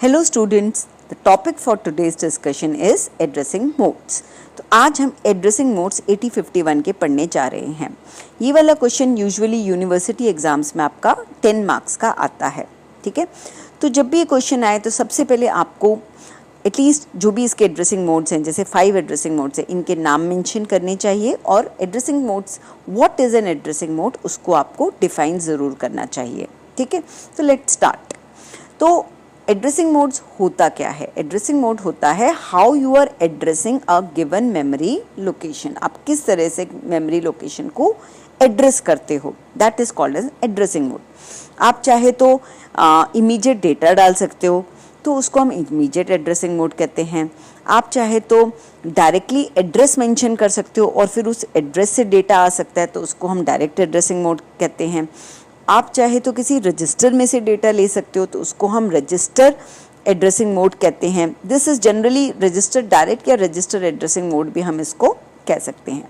Hello students, the topic for today's discussion is addressing modes. तो आज हम addressing modes 8051 के पढ़ने जा रहे हैं। ये वाला क्वेश्चन यूजुअली यूनिवर्सिटी एग्जाम्स में आपका 10 मार्क्स का आता है, ठीक है। तो जब भी ये क्वेश्चन आए तो सबसे पहले आपको एटलीस्ट जो भी इसके एड्रेसिंग मोड्स हैं, जैसे 5 एड्रेसिंग मोड्स हैं, इनके नाम मेंशन करने चाहिए और addressing modes what is an addressing mode उसको आपको डिफाइन ज़रूर करना चाहिए, ठीक है। तो लेट्स स्टार्ट। तो एड्रेसिंग मोड्स होता क्या है? एड्रेसिंग मोड होता है how you are addressing a given memory location. आप किस तरह से मेमोरी लोकेशन को एड्रेस करते हो, that is called as addressing mode. आप चाहे तो इमीडिएट डेटा डाल सकते हो, तो उसको हम इमीडिएट एड्रेसिंग मोड कहते हैं। आप चाहे तो डायरेक्टली एड्रेस मेंशन कर सकते हो और फिर उस एड्रेस से डेटा आ सकता है, तो उसको हम डायरेक्ट एड्रेसिंग मोड कहते हैं। आप चाहे तो किसी रजिस्टर में से डेटा ले सकते हो, तो उसको हम रजिस्टर एड्रेसिंग मोड कहते हैं। This is generally register direct या रजिस्टर एड्रेसिंग मोड भी हम इसको कह सकते हैं।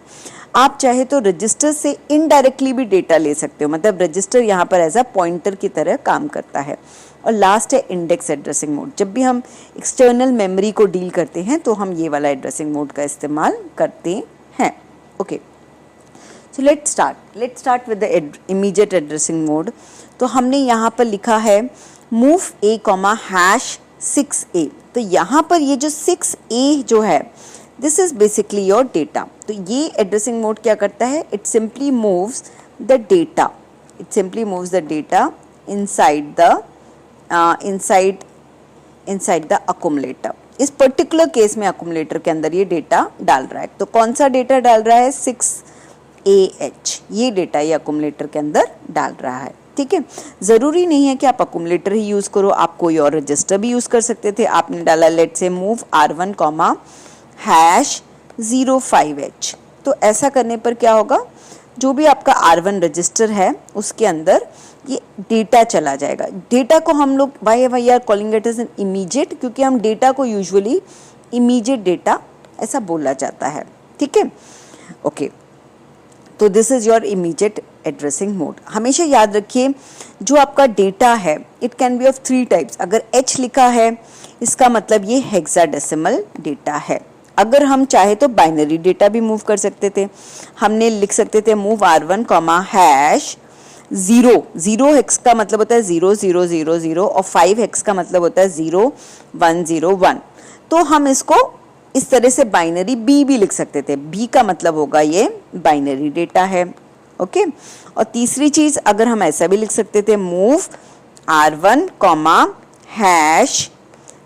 आप चाहे तो रजिस्टर से इनडायरेक्टली भी डेटा ले सकते हो, मतलब रजिस्टर यहाँ पर एज अ पॉइंटर की तरह काम करता है। और लास्ट है इंडेक्स एड्रेसिंग मोड। जब भी हम एक्सटर्नल मेमोरी को डील करते हैं तो हम ये वाला एड्रेसिंग मोड का इस्तेमाल करते हैं। Okay, so let's start with the immediate addressing mode। तो हमने यहाँ पर लिखा है move a, #6a। तो यहाँ पर ये जो 6a जो है this is basically your data। तो ये addressing mode क्या करता है? It simply moves the data inside the accumulator। इस पर्टिकुलर केस में accumulator के अंदर ये डेटा डाल रहा है। तो कौन सा डेटा डाल रहा है? 6AH, ये डेटा ये अकुमुलेटर के अंदर डाल रहा है, ठीक है। ज़रूरी नहीं है कि आप अकुमुलेटर ही यूज़ करो, आप कोई और रजिस्टर भी यूज़ कर सकते थे। आपने डाला लेट से मूव R1, #05H। तो ऐसा करने पर क्या होगा? जो भी आपका R1 रजिस्टर है उसके अंदर ये डेटा चला जाएगा। डेटा को हम लोग why are calling it as an immediate, क्योंकि हम डेटा को यूजुअली इमीडिएट डेटा ऐसा बोला जाता है, ठीक है। ओके, तो this is your immediate addressing mode. हमेशा याद रखिए जो आपका डेटा है it can be of 3 types. अगर H लिखा है इसका मतलब ये हेक्साडेसिमल डेटा है। अगर हम चाहे तो बाइनरी डेटा भी मूव कर सकते थे। हमने लिख सकते थे मूव R1, #0। 0 हेक्स का मतलब होता है 0000 और 5 हेक्स का मतलब होता है 0101। तो हम इसको इस तरह से बाइनरी बी भी लिख सकते थे। बी का मतलब होगा ये बाइनरी डेटा है, ओके। और तीसरी चीज अगर हम ऐसा भी लिख सकते थे मूव R1,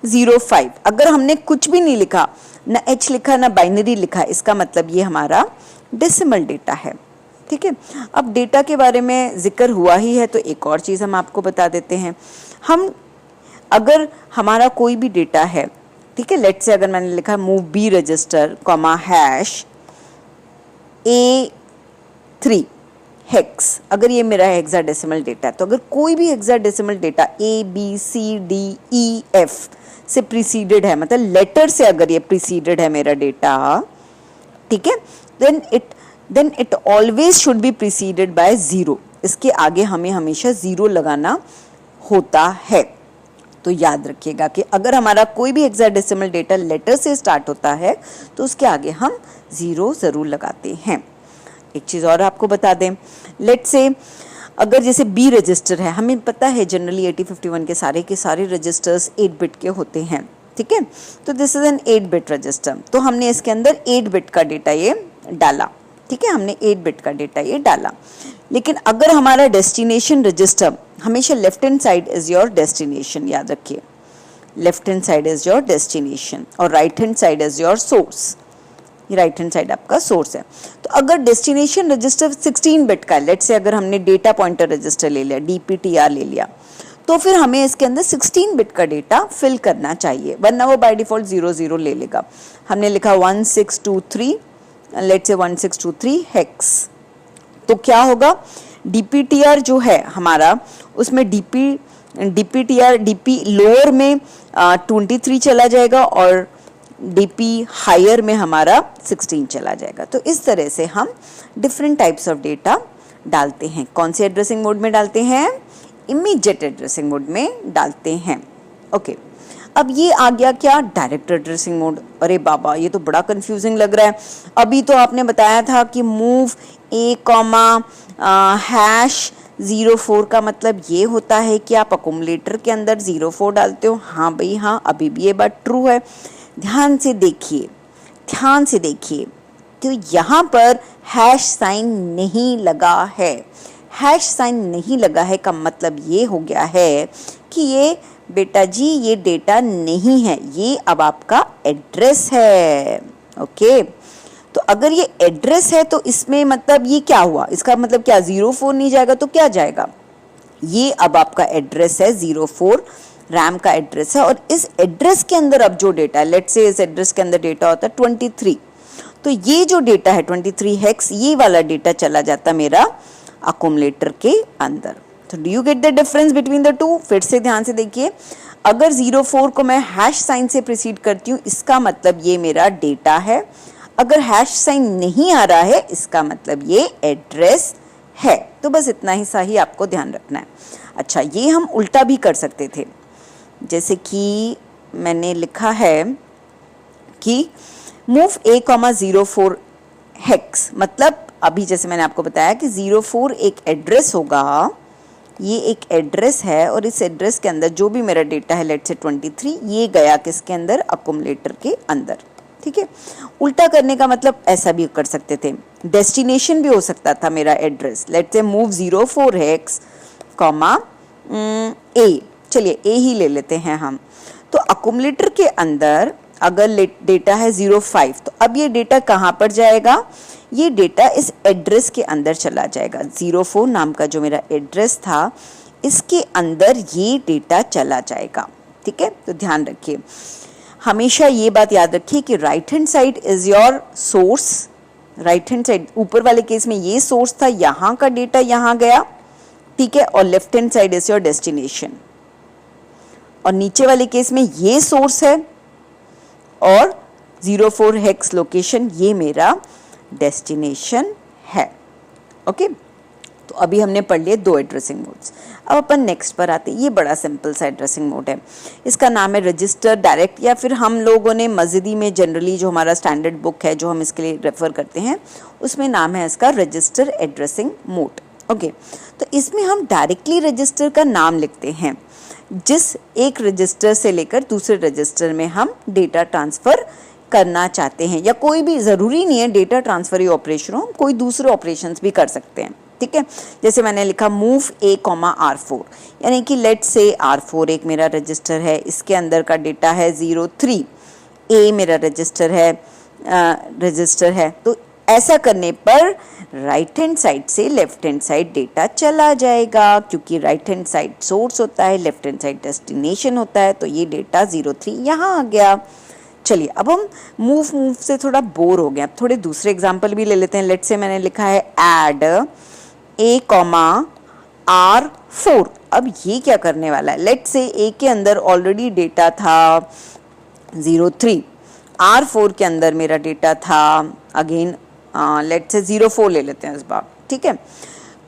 #05। अगर हमने कुछ भी नहीं लिखा, ना H लिखा ना बाइनरी लिखा, इसका मतलब ये हमारा डेसिमल डेटा है, ठीक है। अब डेटा के बारे में जिक्र हुआ ही है तो एक और चीज़ हम आपको बता देते हैं। हम अगर हमारा कोई भी डेटा है, ठीक है, लेट से अगर मैंने लिखा move B register, #A3 hex, अगर ये मेरा हेक्साडेसिमल डेटा, तो अगर कोई भी हेक्साडेसिमल डेटा ABCDEF से प्रीसीडेड है, मतलब लेटर से अगर ये प्रीसीडेड है मेरा डेटा, ठीक है, then it always should be preceded by 0। इसके आगे हमें हमेशा 0 लगाना होता है। तो याद रखिएगा कि अगर हमारा कोई भी हेक्साडेसिमल डेटा लेटर से स्टार्ट होता है तो उसके आगे हम 0 ज़रूर लगाते हैं। एक चीज़ और आपको बता दें, लेट से अगर जैसे बी रजिस्टर है, हमें पता है जनरली 8051 के सारे रजिस्टर्स 8 बिट के होते हैं, ठीक है। तो this is an 8 bit register. तो हमने इसके अंदर 8 बिट का डेटा ये डाला, ठीक है, हमने 8 बिट का डेटा ये डाला। लेकिन अगर हमारा डेस्टिनेशन रजिस्टर, हमेशा left hand side is your destination, याद रखिए, left hand side is your destination और right hand side is your source. ये राइट हैंड साइड आपका सोर्स है। तो अगर डेस्टिनेशन रजिस्टर 16 बिट का है, लेट से अगर हमने डेटा पॉइंटर रजिस्टर ले लिया, DPTR ले लिया, तो फिर हमें इसके अंदर 16 बिट का डेटा फिल करना चाहिए, वरना वो बाय डिफॉल्ट 00 ले लेगा। हमने लिखा 1623, लेट से 1623 हेक्स। तो क्या होगा? DPTR जो है हमारा, उसमें DPTR DP लोअर में 23 चला जाएगा और DP हायर में हमारा 16 चला जाएगा। तो इस तरह से हम डिफरेंट टाइप्स ऑफ डेटा डालते हैं। कौन से एड्रेसिंग मोड में डालते हैं? इमीडिएट एड्रेसिंग मोड में डालते हैं। ओके अब ये आ गया क्या, डायरेक्ट एड्रेसिंग मोड। अरे बाबा ये तो बड़ा कंफ्यूजिंग लग रहा है। अभी तो आपने बताया था कि मूव ए कॉमा हैश 04 का मतलब ये होता है कि आप अकोमोलेटर के अंदर 04 डालते हो। हाँ भाई हाँ, अभी भी ये बात ट्रू है। ध्यान से देखिए, ध्यान से देखिए, तो यहाँ पर हैश साइन नहीं लगा है। हैश साइन नहीं लगा है का मतलब ये हो गया है कि ये बेटा जी ये डेटा नहीं है, ये अब आपका एड्रेस है। ओके तो अगर ये एड्रेस है तो इसमें मतलब ये क्या हुआ, इसका मतलब क्या 04 नहीं जाएगा तो क्या जाएगा, ये अब आपका एड्रेस है 04 रैम का एड्रेस है। और इस एड्रेस के अंदर अब जो डेटा है, लेट्स से इस एड्रेस के अंदर डेटा होता है 23, तो ये जो डेटा है 23 हेक्स, ये वाला डेटा चला जाता मेरा अकोमोलेटर के अंदर। तो do you get the difference between the two. फिर से ध्यान से देखिए, अगर 04 को मैं हैश साइन से प्रीसीड करती हूँ इसका मतलब ये मेरा डेटा है, अगर हैश साइन नहीं आ रहा है इसका मतलब ये एड्रेस है। तो बस इतना ही सा ही आपको ध्यान रखना है। अच्छा ये हम उल्टा भी कर सकते थे, जैसे कि मैंने लिखा है कि मूव ए कॉमा 04 हेक्स, मतलब अभी जैसे मैंने आपको बताया कि 04 एक एड्रेस होगा, ये एक एड्रेस है और इस एड्रेस के अंदर जो भी मेरा डेटा है लेट्स से 23, ये गया किसके अंदर, अकोमोलेटर के अंदर। ठीक है, उल्टा करने का मतलब ऐसा भी कर सकते थे, डेस्टिनेशन भी हो सकता था मेरा address, let's say move 04 hex comma A, चलिए ए ही ले लेते हैं हम। तो अकोमोलेटर के अंदर अगर डेटा है 05, तो अब ये डेटा कहाँ पर जाएगा, ये डेटा इस एड्रेस के अंदर चला जाएगा। 04 नाम का जो मेरा एड्रेस था इसके अंदर ये डेटा चला जाएगा। ठीक है, तो ध्यान रखिए, हमेशा ये बात याद रखिए कि right hand side is your source. Right hand side ऊपर वाले केस में ये सोर्स था, यहाँ का डेटा यहाँ गया, ठीक है, और left hand side is your destination. और नीचे वाले केस में ये सोर्स है और 04 हेक्स लोकेशन ये मेरा डेस्टिनेशन है। ओके, तो अभी हमने पढ़ लिए दो एड्रेसिंग मोड्स। अब अपन नेक्स्ट पर आते हैं। ये बड़ा सिंपल सा एड्रेसिंग मोड है, इसका नाम है रजिस्टर डायरेक्ट, या फिर हम लोगों ने मस्जिदी में जनरली जो हमारा स्टैंडर्ड बुक है जो हम इसके लिए रेफर करते हैं उसमें नाम है इसका रजिस्टर एड्रेसिंग मोड। ओके, तो इसमें हम डायरेक्टली रजिस्टर का नाम लिखते हैं, जिस एक रजिस्टर से लेकर दूसरे रजिस्टर में हम डेटा ट्रांसफ़र करना चाहते हैं, या कोई भी ज़रूरी नहीं है डेटा ट्रांसफ़र ही ऑपरेशन हो, कोई दूसरे ऑपरेशंस भी कर सकते हैं। ठीक है, जैसे मैंने लिखा मूव ए कॉमा R4, यानी कि लेट से R4 एक मेरा रजिस्टर है, इसके अंदर का डेटा है 03, ए मेरा रजिस्टर है, तो ऐसा करने पर राइट हैंड साइड से लेफ्ट हैंड साइड डेटा चला जाएगा, क्योंकि राइट हैंड साइड सोर्स होता है, लेफ्ट हैंड साइड डेस्टिनेशन होता है, तो ये डेटा 03 यहाँ आ गया। चलिए अब हम मूव से थोड़ा बोर हो गए, अब थोड़े दूसरे एग्जाम्पल भी ले लेते हैं। लेट से मैंने लिखा है ऐड ए कॉमा R4, अब ये क्या करने वाला है, लेट से ए के अंदर ऑलरेडी डेटा था 03, R4 के अंदर मेरा डेटा था अगेन लेट से 04 ले लेते हैं इस बार। ठीक है,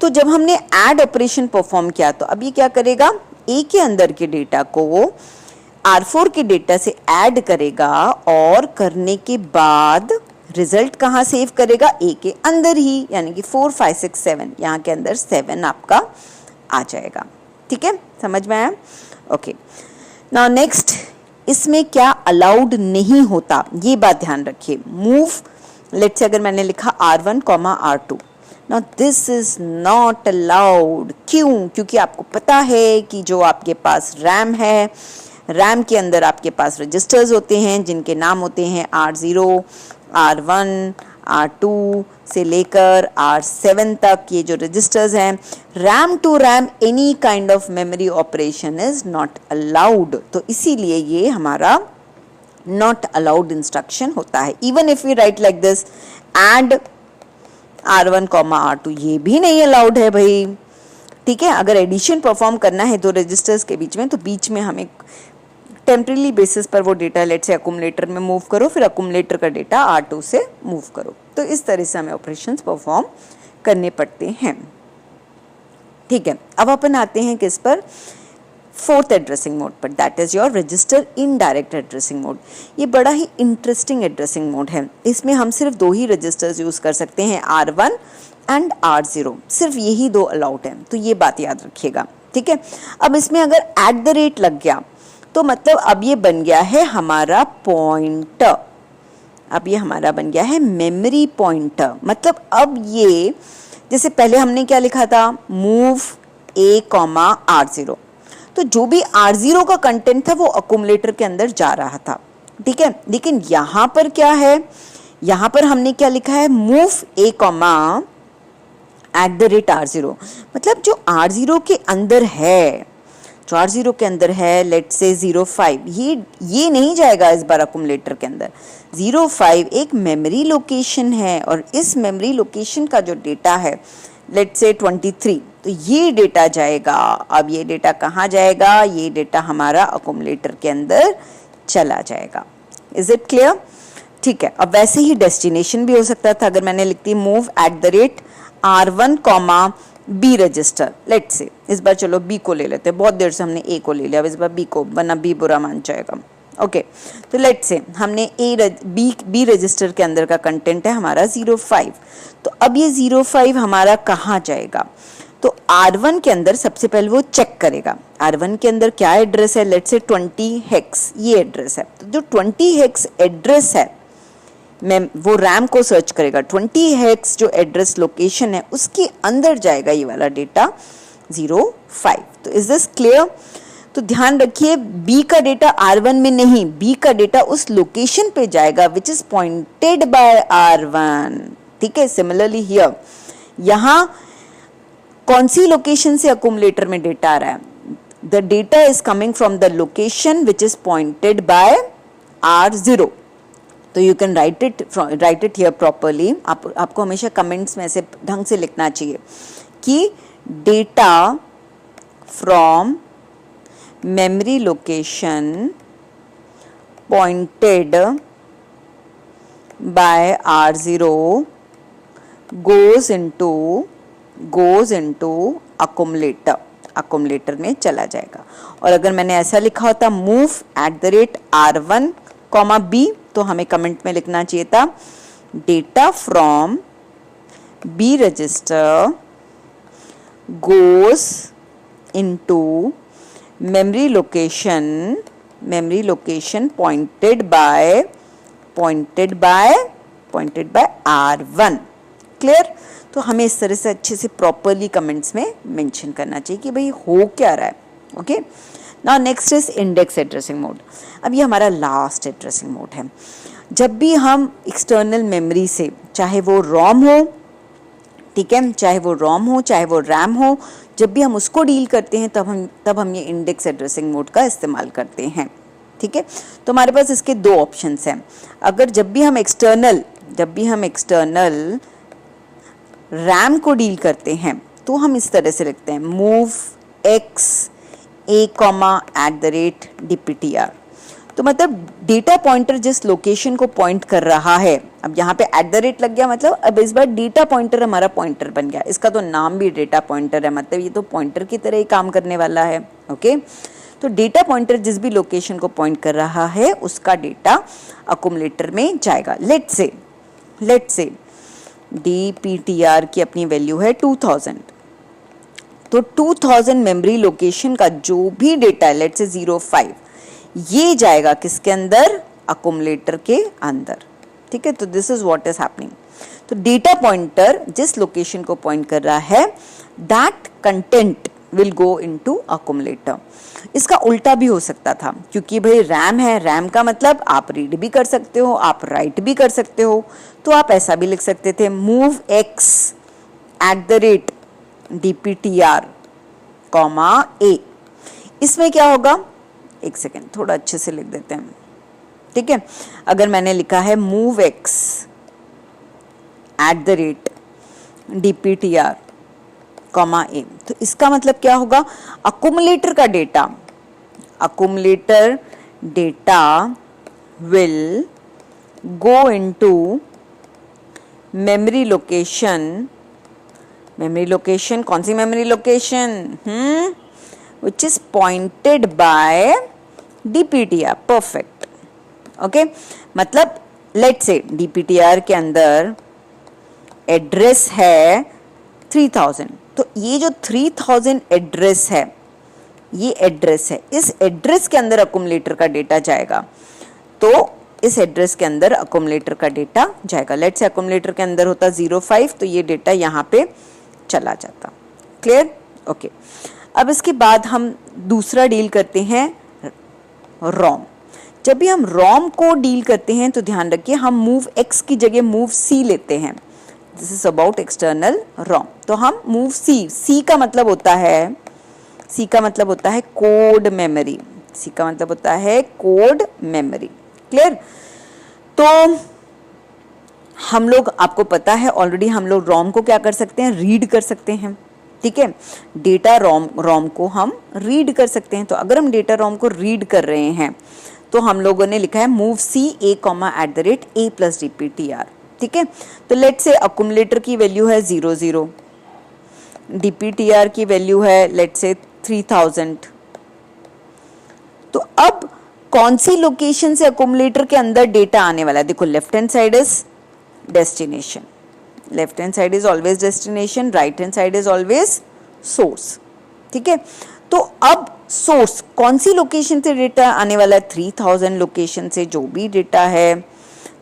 तो जब हमने ऐड ऑपरेशन परफॉर्म किया तो अब ये क्या करेगा, ए के अंदर के डेटा को R4 के डेटा से ऐड करेगा और करने के बाद रिजल्ट कहाँ सेव करेगा, ए के अंदर ही, यानी कि 4 5 6 7, यहाँ के अंदर 7 आपका आ जाएगा। ठीक है, समझ में आया। ओके, नाउ नेक्स्ट, इसमें क्या अलाउड नहीं होता ये बात ध्यान रखिए। मूव लेट्स से अगर मैंने लिखा R1 comma R2, now this is not allowed. क्यों, क्योंकि आपको पता है कि जो आपके पास रैम है, रैम के अंदर आपके पास रजिस्टर्स होते हैं जिनके नाम होते हैं R0, R1, R2 से लेकर R7 तक, ये जो रजिस्टर्स हैं, RAM to RAM any kind of memory operation is not allowed. तो इसीलिए ये हमारा नॉट अलाउड इंस्ट्रक्शन होता है। Even if we write like this add R1 comma R2, ये भी नहीं अलाउड है भाई। ठीक है, अगर एडिशन परफॉर्म करना है दो रजिस्टर्स के बीच में, तो बीच में हमें टेम्परेरी बेसिस पर वो डेटा लेट से अकुमुलेटर में मूव करो, फिर अकुमुलेटर का डेटा R2 से मूव करो। तो इस तरह से हमें ऑपरेशंस परफॉर्म करने पड़ते हैं। ठीक है, अब अपन आते हैं किस पर, फोर्थ एड्रेसिंग मोड पर, that is your register indirect addressing mode. ये बड़ा ही इंटरेस्टिंग एड्रेसिंग मोड है। इसमें हम सिर्फ 2 ही रजिस्टर्स यूज कर सकते हैं, R1 एंड R0, सिर्फ यही 2 अलाउड हैं, तो ये बात याद रखिएगा, ठीक है। अब इसमें अगर @ लग गया तो मतलब अब ये बन गया है हमारा पॉइंटर, अब ये हमारा बन गया है मेमोरी पॉइंटर। मतलब अब ये, जैसे पहले हमने क्या लिखा था, मूव A, R0, तो जो भी R0 का कंटेंट था वो अकुमुलेटर के अंदर जा रहा था, ठीक है। लेकिन यहाँ पर क्या है, यहाँ पर हमने क्या लिखा है, मूव A, @R0, मतलब जो R0 के अंदर है, जो R0 के अंदर है, लेट्स से 05, ये नहीं जाएगा इस बार अकुमुलेटर के अंदर। 05 एक मेमोरी लोकेशन है और इस मेमोरी लोकेशन का जो डेटा है, लेट्स से 23, तो ये डेटा जाएगा। अब ये डेटा कहाँ जाएगा, ये डेटा हमारा अकुमुलेटर के अंदर चला जाएगा। Is it clear? ठीक है। अब वैसे ही डेस्टिनेशन भी हो सकता था, अगर मैंने लिख दी मूव @R1, B रजिस्टर, लेट्स से इस बार चलो B को ले लेते हैं, बहुत देर से हमने A को ले लिया, अब इस बार B को, वरना B बुरा मान जाएगा। ओके, तो लेट्स से हमने B रजिस्टर के अंदर का कंटेंट है हमारा 05, तो अब ये 05 हमारा कहाँ जाएगा, तो R1 के अंदर सबसे पहले वो चेक करेगा, R1 के अंदर क्या एड्रेस है, लेट्स से 20 हेक्स ये एड्रेस है। तो जो 20 हेक्स एड्रेस है, वो रैम को सर्च करेगा, 20 हेक्स जो एड्रेस लोकेशन है उसके अंदर जाएगा ये वाला डेटा 05। तो इज दिस क्लियर? तो ध्यान रखिए, B का डेटा R1 में नहीं, B का डेटा उस लोकेशन पे जाएगा which is pointed bye R1, ठीक है। सिमिलरली हियर, यहाँ कौन सी लोकेशन से अकुमुलेटर में डेटा आ रहा है, the data is coming from the location which is pointed bye R0। तो you can write it here properly. आपको हमेशा कमेंट्स में ऐसे ढंग से लिखना चाहिए कि data from memory location pointed bye R0 goes into accumulator में चला जाएगा। और अगर मैंने ऐसा लिखा होता मूव @R1, B, तो हमें कमेंट में लिखना चाहिए था data from B register goes into memory location pointed bye R1। Clear? तो हमें इस तरह से अच्छे से प्रॉपरली कमेंट्स में मेंशन करना चाहिए कि भाई हो क्या रहा है। Okay, now next is index addressing mode. अब ये हमारा लास्ट एड्रेसिंग मोड है। जब भी हम एक्सटर्नल मेमोरी से, चाहे वो रोम हो, ठीक है, चाहे वो रोम हो चाहे वो रैम हो, जब भी हम उसको डील करते हैं तब हम ये इंडेक्स एड्रेसिंग मोड का इस्तेमाल करते हैं, ठीक है। तो हमारे पास इसके 2 ऑप्शंस हैं। अगर जब भी हम एक्सटर्नल रैम को डील करते हैं तो हम इस तरह से लिखते हैं मूव x A, @dptr। तो मतलब डेटा पॉइंटर जिस लोकेशन को पॉइंट कर रहा है, अब यहाँ पे @ लग गया, मतलब अब इस बार डेटा पॉइंटर हमारा पॉइंटर बन गया। इसका तो नाम भी डेटा पॉइंटर है, मतलब ये तो पॉइंटर की तरह ही काम करने वाला है। ओके, तो डेटा पॉइंटर जिस भी लोकेशन को पॉइंट कर रहा है उसका डेटा अकुमुलेटर में जाएगा। लेट्स से dptr की अपनी वैल्यू है 2000, तो 2000 मेमोरी लोकेशन का जो भी डेटा है, लेट्स से 05, ये जाएगा किसके अंदर, अकुमुलेटर के अंदर, ठीक है। तो this is what is happening. तो डेटा पॉइंटर जिस लोकेशन को पॉइंट कर रहा है, that content will go into accumulator. इसका उल्टा भी हो सकता था, क्योंकि भाई रैम है, रैम का मतलब आप रीड भी कर सकते हो, आप राइट भी कर सकते हो। तो आप ऐसा भी लिख सकते थे मूव x @dptr, A। इसमें क्या होगा, एक सेकेंड थोड़ा अच्छे से लिख देते हैं, ठीक है। अगर मैंने लिखा है मूव x @dptr, A, तो इसका मतलब क्या होगा, accumulator data will go into memory location, कौन सी memory location, which is pointed by DPTR. Perfect. Okay मतलब लेट्स से DPTR के अंदर एड्रेस है 3000, तो ये जो 3000 एड्रेस है, ये एड्रेस है, इस एड्रेस के अंदर अकुमुलेटर का डेटा जाएगा, तो इस एड्रेस के अंदर अकुमुलेटर का डेटा जाएगा। लेट्स से अकुमुलेटर के अंदर होता 05, तो ये डेटा यहाँ पे चला जाता। क्लियर? ओके। अब इसके बाद हम दूसरा डील करते हैं रोम। जब भी हम रोम को डील करते हैं तो ध्यान रखिए हम मूव एक्स की जगह मूव सी लेते हैं। दिस इज अबाउट एक्सटर्नल रोम। तो हम मूव सी, सी का मतलब होता है, सी का मतलब होता है कोड मेमोरी, सी का मतलब होता है कोड मेमोरी। क्लियर? तो हम लोग, आपको पता है ऑलरेडी, हम लोग रोम को क्या कर सकते हैं, रीड कर सकते हैं। ठीक है, डेटा रोम को हम रीड कर सकते हैं। तो अगर हम डेटा रोम को रीड कर रहे हैं तो हम लोगों ने लिखा है move C A @ a plus DPTR। ठीक है, तो लेट से अकुमुलेटर की वैल्यू है 00, DPTR की वैल्यू है लेट से 3000। तो अब कौन सी लोकेशन से अकुमुलेटर के अंदर डेटा आने वाला है? देखो, left hand side is destination, left hand side is always destination, right hand side is always source. ठीक है, तो अब सोर्स कौन सी लोकेशन से डेटा आने वाला है? 3000 लोकेशन से जो भी डेटा है,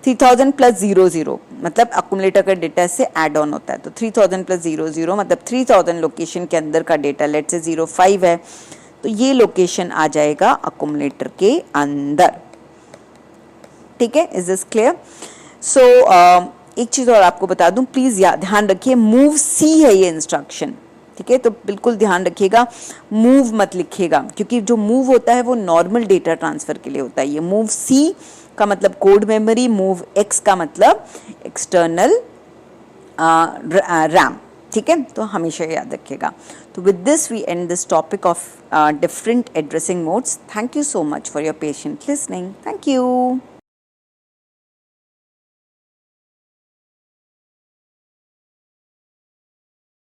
3000 प्लस 00 मतलब अकुमुलेटर का डेटा इससे ऐड ऑन होता है, तो 3000 प्लस 00 मतलब 3000 लोकेशन के अंदर का डेटा लेट से 05 है, तो ये लोकेशन आ जाएगा अकुमुलेटर के अंदर। ठीक है, इज दिस क्लियर? सो एक चीज और आपको बता दूं, प्लीज ध्यान रखिए, मूव सी है ये इंस्ट्रक्शन। ठीक है, तो बिल्कुल ध्यान रखिएगा, मूव मत लिखिएगा, क्योंकि जो मूव होता है वो नॉर्मल डेटा ट्रांसफर के लिए होता है। ये मूव सी का मतलब कोड मेमोरी, मूव एक्स का मतलब एक्सटर्नल रैम। ठीक है, तो हमेशा याद रखिएगा। तो with this we end this topic of different addressing modes. Thank you so much for your patient listening. Thank you.